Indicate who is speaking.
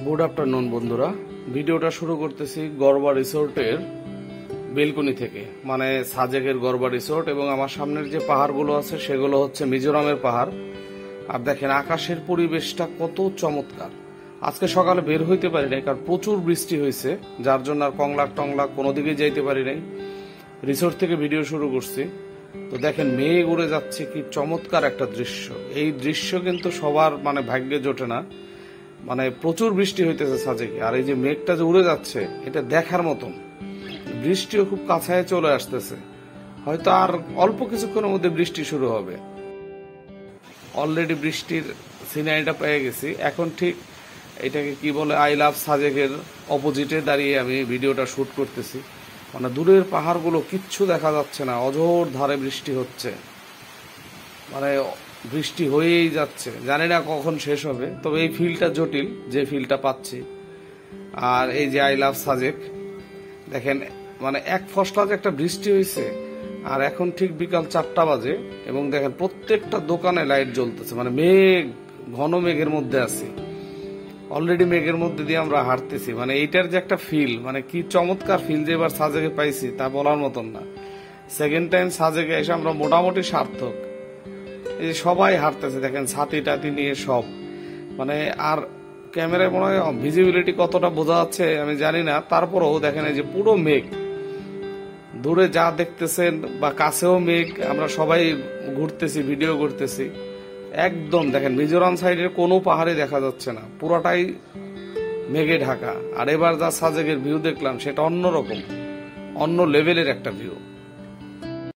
Speaker 1: Good afternoon বন্ধুরা, ভিডিওটা শুরু করতেছি গরবা রিসোর্টের বেলকনি থেকে, মানে সাজেকের গরবা রিসোর্ট। এবং আমার সামনের যে পাহাড়গুলো আছে সেগুলো হচ্ছে মিজোরামের পাহাড়। আর দেখেন আকাশের পরিবেশটা কত চমৎকার। আজকে সকালে বের হইতে পারি নাই, কারণ প্রচুর বৃষ্টি হয়েছে, যার জন্য আর কংলাক টংলাক কোনো দিকে যাইতে পারি নাই। রিসোর্ট থেকে ভিডিও শুরু করছি। তো দেখেন মেঘ উড়ে যাচ্ছে, কি চমৎকার একটা দৃশ্য। এই দৃশ্য কিন্তু সবার ভাগ্যে জোটে না। প্রচুর বৃষ্টি হইতেছে সাজেকে, আর এই যে মেঘটা যে উড়ে যাচ্ছে এটা দেখার মতন। বৃষ্টিও খুব কাছায় চলে আসতেছে, হয়তো আর অল্প কিছুক্ষণের মধ্যে বৃষ্টি শুরু হবে। অলরেডি বৃষ্টির সিনারিটা পেয়ে গেছি। এখন ঠিক এটাকে কি বলে, আই লাভ সাজেকের অপোজিটে দাঁড়িয়ে আমি ভিডিওটা শুট করতেছি। দূরের পাহাড়গুলো কিচ্ছু দেখা যাচ্ছে না, অঝোর ধারে বৃষ্টি হচ্ছে, বৃষ্টি হয়েই যাচ্ছে। জানি না কখন শেষ হবে, তবে এই ফিলটা জটিল, যে ফিলটা পাচ্ছি। আর এই যে আই লাভ সাজেক দেখেন, এক ফসলা যে একটা বৃষ্টি হয়েছে, আর এখন ঠিক বিকাল 4টা বাজে, এবং দেখেন প্রত্যেকটা দোকানে লাইট জ্বলতেছে। মেঘ, ঘন মেঘের মধ্যে আছি। অলরেডি মেঘের মধ্যে দিয়ে আমরা হাঁটতেছি। এইটার যে একটা ফিল, কি চমৎকার ফিল যে এবার সাজেকে পাইছি তা বলার মতন না। সেকেন্ড টাইম সাজেকে এসে আমরা মোটামুটি সার্থক। এই যে সবাই হাঁটতেছে দেখেন, ছাতি টাতি নিয়ে সব। আর ক্যামেরায় মনে হয় ভিজিবিলিটি কতটা বোঝা যাচ্ছে আমি জানি না, তারপরেও দেখেন এই যে পুরো মেঘ, দূরে যা দেখতেছেন বা কাছেও মেঘ। আমরা সবাই ঘুরতেছি, ভিডিও করতেছি। একদম দেখেন মিজোরাম সাইডের কোনো পাহাড়ে দেখা যাচ্ছে না, পুরোটাই মেঘে ঢাকা। আর এবার যা সাজেকের ভিউ দেখলাম সেটা অন্যরকম, অন্য লেভেলের একটা ভিউ।